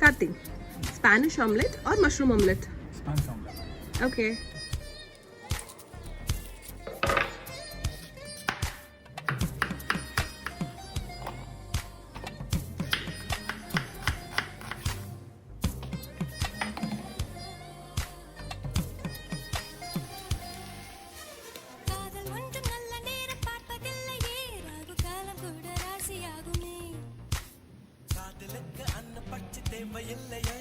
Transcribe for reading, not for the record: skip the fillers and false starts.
Karthi, Spanish omelette or mushroom omelette? Spanish omelette. Okay. அன்ன பட்சி தேவையில்லையே